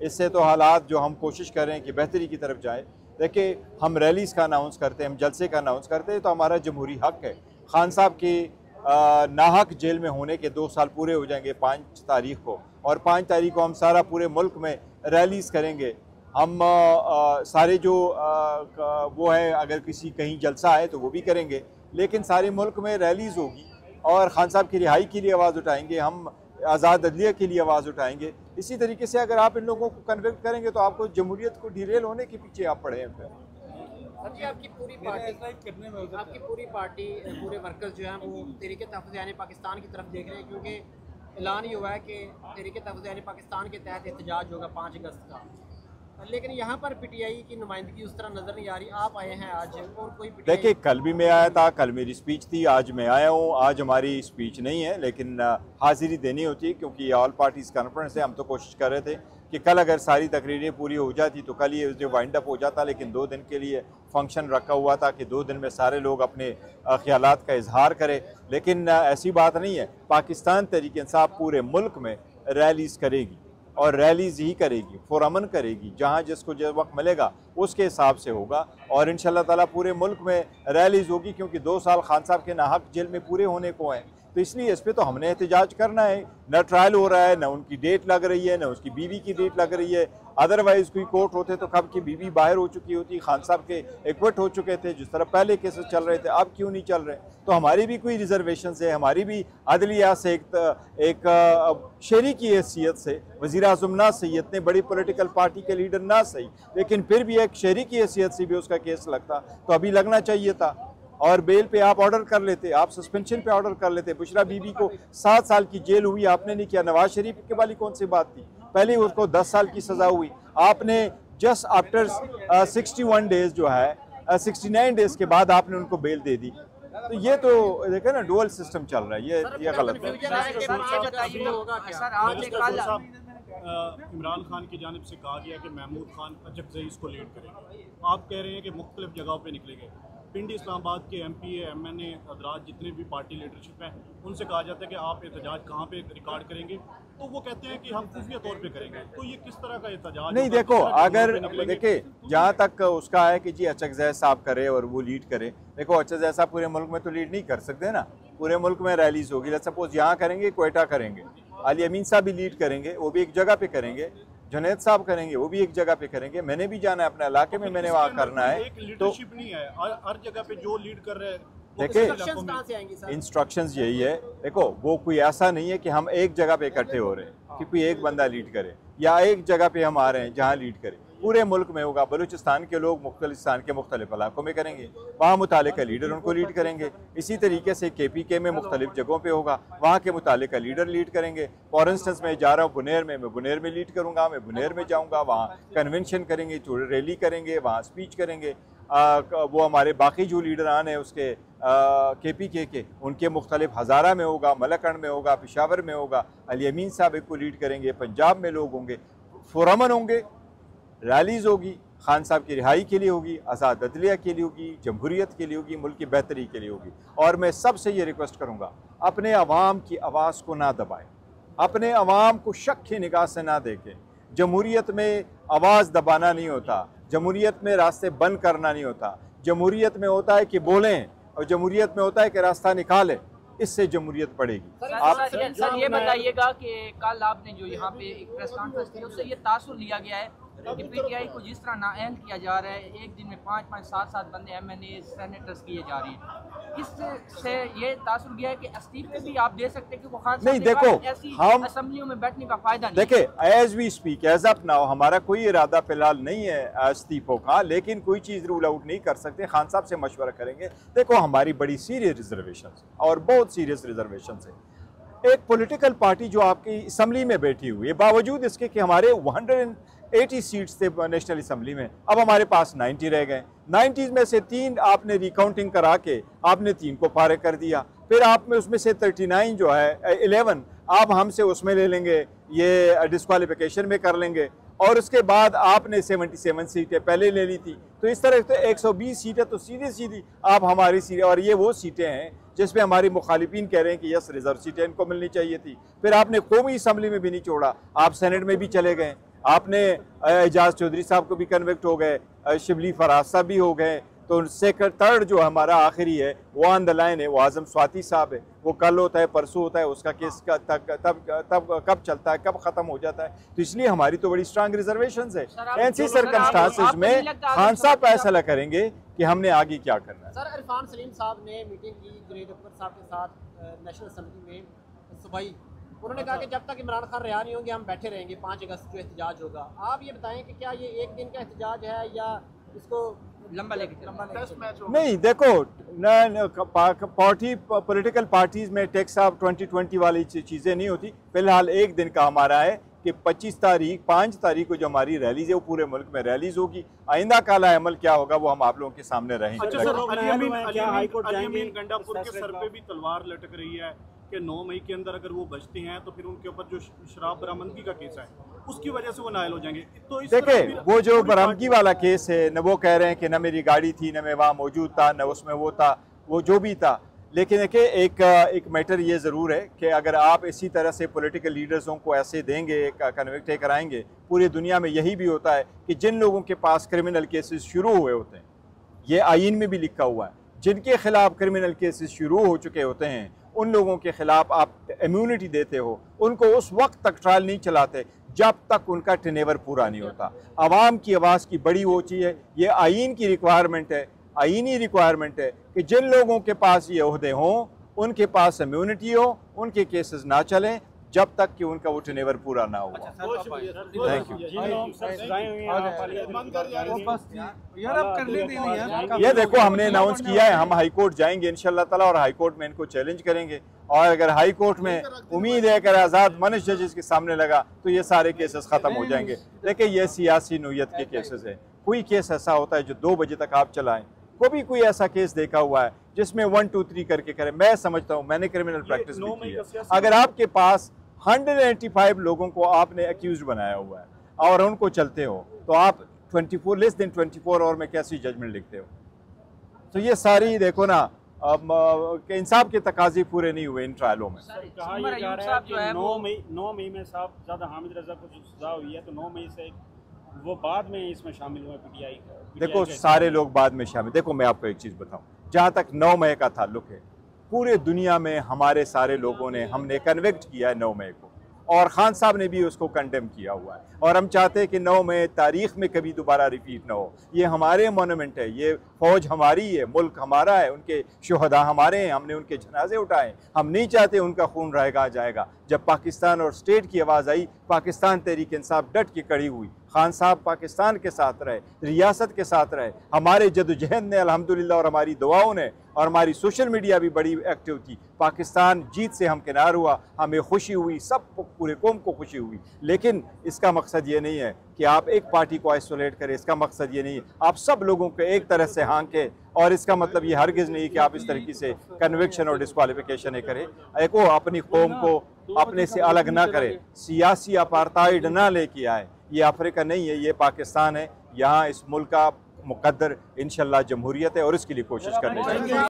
इससे तो हालात जो हम कोशिश कर रहे हैं कि बेहतरी की तरफ जाए। देखिए, हम रैलीज़ का अनाउंस करते हैं, हम जलसे का अनाउंस करते हैं, तो हमारा जमहूरी हक़ है। खान साहब के नाहक जेल में होने के 2 साल पूरे हो जाएंगे 5 तारीख को, और 5 तारीख को हम सारा पूरे मुल्क में रैलीज़ करेंगे। हम सारे जो वो है, अगर किसी कहीं जलसा है तो वो भी करेंगे, लेकिन सारे मुल्क में रैलीज़ होगी और खान साहब की रिहाई के लिए आवाज़ उठाएंगे, हम आज़ाद अदलिया के लिए आवाज़ उठाएंगे। इसी तरीके से अगर आप इन लोगों को कन्विक्ट करेंगे तो आपको जमहूरियत को डिरेल होने के पीछे आप पड़े हैं। फिर सर जी, आपकी पूरी पार्टी पूरे वर्कर्स जो हैं वो तहरीक तहफ़्फ़ुज़ पाकिस्तान की तरफ देख रहे हैं, क्योंकि ऐलान ही हुआ है कि तहरीक तहफ़्फ़ुज़ पाकिस्तान के तहत एहतजाज होगा 5 अगस्त का। लेकिन यहाँ पर पीटीआई की नुमाइंदगी उस तरह नज़र नहीं आ रही। आप आए हैं आज, और कोई देखिए, कल भी मैं आया था, कल मेरी स्पीच थी, आज मैं आया हूँ। आज हमारी स्पीच नहीं है, लेकिन हाजिरी देनी होती है क्योंकि ये ऑल पार्टीज़ कॉन्फ्रेंस है। हम तो कोशिश कर रहे थे कि कल अगर सारी तकरीरें पूरी हो जाती तो कल ये वाइंड अप हो जाता, लेकिन 2 दिन के लिए फंक्शन रखा हुआ था कि 2 दिन में सारे लोग अपने ख्यालात का इजहार करें। लेकिन ऐसी बात नहीं है। पाकिस्तान तहरीक इंसाफ पूरे मुल्क में रैलीज़ करेगी और रैलीज़ ही करेगी, पुरअमन करेगी, जहाँ जिसको जो वक्त मिलेगा उसके हिसाब से होगा। और इंशाअल्लाह ताला पूरे मुल्क में रैलीज़ होगी, क्योंकि 2 साल खान साहब के नाहक जेल में पूरे होने को हैं, तो इसलिए इस पर तो हमने एहतजाज करना है। न ट्रायल हो रहा है, न उनकी डेट लग रही है, न उसकी बीवी की डेट लग रही है। अदरवाइज़ कोई कोर्ट होते तो कब की बीवी बाहर हो चुकी होती, खान साहब के एक्विट हो चुके थे, जिस तरह पहले केसेस चल रहे थे, अब क्यों नहीं चल रहे। तो हमारी भी कोई रिजर्वेशन है, हमारी भी अदलिया से एक शहरी की हैसियत से वज़ीर आज़म ना सही, इतने बड़ी पॉलिटिकल पार्टी के लीडर ना सही, लेकिन फिर भी एक शहरी की हैसियत से भी उसका केस लगता, तो अभी लगना चाहिए था। और बेल पे आप ऑर्डर कर लेते, आप सस्पेंशन पे ऑर्डर कर लेते। बुशरा बीबी को 7 साल की जेल हुई, आपने नहीं किया। नवाज शरीफ के वाली कौन सी बात थी, पहले उसको 10 साल की सज़ा हुई, आपने जस्ट आफ्टर 61 डेज जो है 69 डेज के बाद आपने उनको बेल दे दी। तो ये तो देखे ना, डुअल सिस्टम चल रहा है, ये गलत है। इमरान खान की जानिब से कहा गया कि महमूद खान अचकज़ई इसको लीड करेंगे। आप कह रहे हैं कि मुख्तलिफ जगहों पे निकलेंगे। पिंडी इस्लामाबाद के MPA MNA हज़रात जितने भी पार्टी लीडरशिप हैं, उनसे कहा जाता है कि आप एहतजाज कहाँ पे रिकॉर्ड करेंगे, तो वो कहते हैं कि हम खुफिया तौर पे करेंगे। तो ये किस तरह का एहतजाज नहीं? देखो, अगर देखिए जहाँ तक उसका है कि जी अचकज़ई साहब करे और वो लीड करे, देखो अचकज़ई साहब पूरे मुल्क में तो लीड नहीं कर सकते ना। पूरे मुल्क में रैलीज होगी, सपोज यहाँ करेंगे, क्वेटा करेंगे, अली अमीन साहब भी लीड करेंगे, वो भी एक जगह पे करेंगे, जुनैद साहब करेंगे, वो भी एक जगह पे करेंगे, मैंने भी जाना है अपने इलाके में, मैंने वहाँ करना है। तो नहीं है हर जगह पे जो लीड कर रहे हैं। देखिए, इंस्ट्रक्शंस यही है। देखो, वो कोई ऐसा नहीं है कि हम एक जगह पे इकट्ठे हो रहे हैं कि कोई एक बंदा लीड करे, या एक जगह पे हम आ रहे हैं जहाँ लीड करे। पूरे मुल्क में होगा। बलूचिस्तान के लोग मुख्तलिस्तान के मुख्तलिफ इलाकों में करेंगे, वहाँ मुतालिका लीडर उनको लीड करेंगे। इसी तरीके से KPK में मुख्तलिफ जगहों पे होगा, वहाँ के मुतालिका लीडर लीड करेंगे। फॉर इंस्टेंस मैं जा रहा हूँ बुनेर में, मैं बुनेर में लीड करूँगा, मैं बुनेर में जाऊँगा, वहाँ कन्वेंशन करेंगे, रैली करेंगे, वहाँ स्पीच करेंगे। वो हमारे बाकी जो लीडरान हैं उसके KPK के, उनके मुख्तलिफ हज़ारा में होगा, मलकन में होगा, पेशावर में होगा, अली अमीन साहब को लीड करेंगे, पंजाब में लोग होंगे, पुरअमन होंगे, रैलीज़ होगी, खान साहब की रिहाई के लिए होगी, आज़ाद अदलिया के लिए होगी, जमहूरियत के लिए होगी, मुल्क की बेहतरी के लिए होगी। और मैं सबसे ये रिक्वेस्ट करूँगा, अपने अवाम की आवाज़ को ना दबाएं, अपने अवाम को शक की निगाह से ना देखें। जमहूरियत में आवाज़ दबाना नहीं होता, जमहूरियत में रास्ते बंद करना नहीं होता। जमहूरियत में होता है कि बोलें, और जमहूरियत में होता है कि रास्ता निकालें। इससे जमहूरियत बढ़ेगी। आप सर ये बताइएगा कि कल आपने जो यहाँ पे एक प्रेस कॉन्फ्रेंस की, उससे ये तासुर लिया गया है कि PTI को जिस तरह नाअहल किया जा रहा है, एक दिन में 5-5, 7-7 बंदे MNA सेनेटर्स किए जा रहे हैं, इससे ये तासुर गया है कि इस्तीफे भी आप दे सकते हैं कि वो खान नहीं। देखो, हम असेंबलियों में बैठने का फायदा नहीं। देखिए, as we speak, as of now, हमारा कोई इरादा फिलहाल नहीं है इस्तीफों का, लेकिन कोई चीज़ रूल आउट नहीं कर सकते। खान साहब से मशवरा करेंगे। देखो, हमारी बड़ी सीरियस रिजर्वेशन और बहुत सीरियस रिजर्वेशन है। एक पॉलिटिकल पार्टी जो आपकी असम्बली में बैठी हुई है, बावजूद इसके कि हमारे 180 सीट्स थे नेशनल असम्बली में, अब हमारे पास 90 रह गए। 90 में से 3 आपने रिकाउंटिंग करा के आपने 3 को फारिग कर दिया। फिर आप में उसमें से 39 जो है 11 आप हमसे उसमें ले लेंगे, ये डिस्क्वालिफिकेशन में कर लेंगे, और उसके बाद आपने 77 सीटें पहले ले ली थी। तो इस तरह तो 120 सीटें तो सीधी सीधी आप हमारी सीटें, और ये वो सीटें हैं जिसमें हमारी मुखालिफिन कह रहे हैं कि यस रिजर्व सीटें इनको मिलनी चाहिए थी। फिर आपने कौमी असम्बली में भी नहीं छोड़ा, आप सेनेट में भी चले गए। आपने एजाज चौधरी साहब को भी कन्विक्ट हो गए, शिबली फराज साहब भी हो गए, तो सेकंड थर्ड जो हमारा आखिरी है वो ऑन द लाइन है, वो आजम स्वाति साहब है। वो कल होता है, परसों होता है, उसका केस तब कब चलता है, कब ख़त्म हो जाता है। तो इसलिए हमारी तो बड़ी स्ट्रांग रिजर्वेशंस है। ऐसी सर्कमस्टांसेस में खान साहब फैसला करेंगे कि हमने आगे क्या करना है। सर, इरफान सलीम साहब ने मीटिंग की जुनैद अकबर साहब के साथ नेशनल असम्बली में सुबह। उन्होंने कहा कि जब तक इमरान खान रिहा नहीं होंगे हम बैठे रहेंगे, 5 अगस्त जो एहतजाज होगा। आप ये बताएं कि क्या ये एक दिन का एहतजाज है या इसको लंबा लेके नहीं? देखो, पार्टी पॉलिटिकल पार्टीज में टेक्स ऑफ 2020 वाली चीज़ें नहीं होती। फिलहाल एक दिन का हमारा है कि 5 तारीख को जो हमारी रैलीज है वो पूरे मुल्क में रैलीज होगी। आइंदा काला अमल क्या होगा वो हम आप लोगों के सामने रहेंगे। अच्छा सर, अली गंडापुर के सर पे भी तलवार लटक रही है कि 9 मई के अंदर अगर वो बचते हैं तो फिर उनके ऊपर जो शराब बरामदगी का केस है उसकी वजह से वो नायल हो जाएंगे। तो देखिए, वो जो बरामदगी वाला केस है न, वो कह रहे हैं कि न मेरी गाड़ी थी, न मैं वहाँ मौजूद था, न उसमें वो था, वो जो भी था। लेकिन देखिए, एक मैटर ये ज़रूर है कि अगर आप इसी तरह से पॉलिटिकल लीडर्सों को ऐसे देंगे, कन्विक्ट कराएंगे, पूरी दुनिया में यही भी होता है कि जिन लोगों के पास क्रिमिनल केसेस शुरू हुए होते हैं, ये आईन में भी लिखा हुआ है, जिनके खिलाफ क्रिमिनल केसेस शुरू हो चुके होते हैं उन लोगों के खिलाफ आप इम्यूनिटी देते हो। उनको उस वक्त तक ट्रायल नहीं चलाते जब तक उनका टेनेवर पूरा नहीं होता। आवाम की आवाज़ की बड़ी वो चीज़ है, ये आइन की रिक्वायरमेंट है, आइनी रिक्वायरमेंट है कि जिन लोगों के पास ये ओहदे हों उनके पास इम्यूनिटी हो, उनके केसेस ना चलें जब तक कि उनका वो टेनेवर पूरा ना हो। Thank you. ये देखो, हमने अनाउंस किया है हम हाई कोर्ट जाएंगे इंशाल्लाह ताला और हाई कोर्ट में इनको चैलेंज करेंगे। और अगर हाई कोर्ट में उम्मीद है अगर आज़ाद मनश जजेस के सामने लगा तो ये सारे केसेस ख़त्म हो जाएंगे। देखिए, ये सियासी नोयत के केसेस है। कोई केस ऐसा होता है जो 2 बजे तक आप चलाएं, कोई ऐसा केस देखा हुआ है जिसमें 1 2 3 करके करें? मैं समझता हूँ, मैंने क्रिमिनल प्रैक्टिस भी की है। अगर आपके पास 185 लोगों को आपने एक्यूज बनाया हुआ है और उनको चलते हो तो आप 24 आवर में कैसी जजमेंट लिखते हो? तो ये सारी देखो ना, इंसाफ के तकाजे पूरे नहीं हुए इन ट्रायलों में। कहा यह जा रहा है कि 9 मई में साहब ज़्यादा हामिद रजा को जो सजा हुई है तो 9 मई से वो बाद में इसमें शामिल हुए पीटीआई। देखो, सारे लोग बाद में शामिल। देखो, मैं आपको एक चीज़ बताऊं, जहाँ तक 9 मई का ताल्लुक है, पूरे दुनिया में हमारे सारे लोगों ने हमने कन्विक्ट किया है 9 मई को, और खान साहब ने भी उसको कंडेम किया हुआ है। और हम चाहते हैं कि 9 मई तारीख में कभी दोबारा रिपीट ना हो। ये हमारे मोनूमेंट है, ये फ़ौज हमारी है, मुल्क हमारा है, उनके शुहदा हमारे हैं, हमने उनके जनाजे उठाए। हम नहीं चाहते उनका खून रहेगा जाएगा। जब पाकिस्तान और स्टेट की आवाज़ आई, पाकिस्तान तहरीक इंसाफ डट के खड़ी हुई। खान साहब पाकिस्तान के साथ रहे, रियासत के साथ रहे। हमारे जदोजहद ने अल्हम्दुलिल्लाह और हमारी दुआओं ने और हमारी सोशल मीडिया भी बड़ी एक्टिव थी। पाकिस्तान जीत से हम किनार हुआ, हमें खुशी हुई, सब पूरे कौम को खुशी हुई। लेकिन इसका मकसद ये नहीं है कि आप एक पार्टी को आइसोलेट करें, इसका मकसद ये नहीं है आप सब लोगों को एक तरह से हाँकें। और इसका मतलब ये हरगिज़ नहीं कि आप इस तरीके से कन्विक्शन और डिस्क्वालिफिकेशन करें। एक वो अपनी कौम को अपने से अलग ना करे, सियासी अपार्टाइड ना लेके आए। ये अफ्रीका नहीं है, ये पाकिस्तान है। यहाँ इस मुल्क का मुकद्दर इंशाल्लाह जमहूरियत है और इसके लिए कोशिश करनी चाहिए।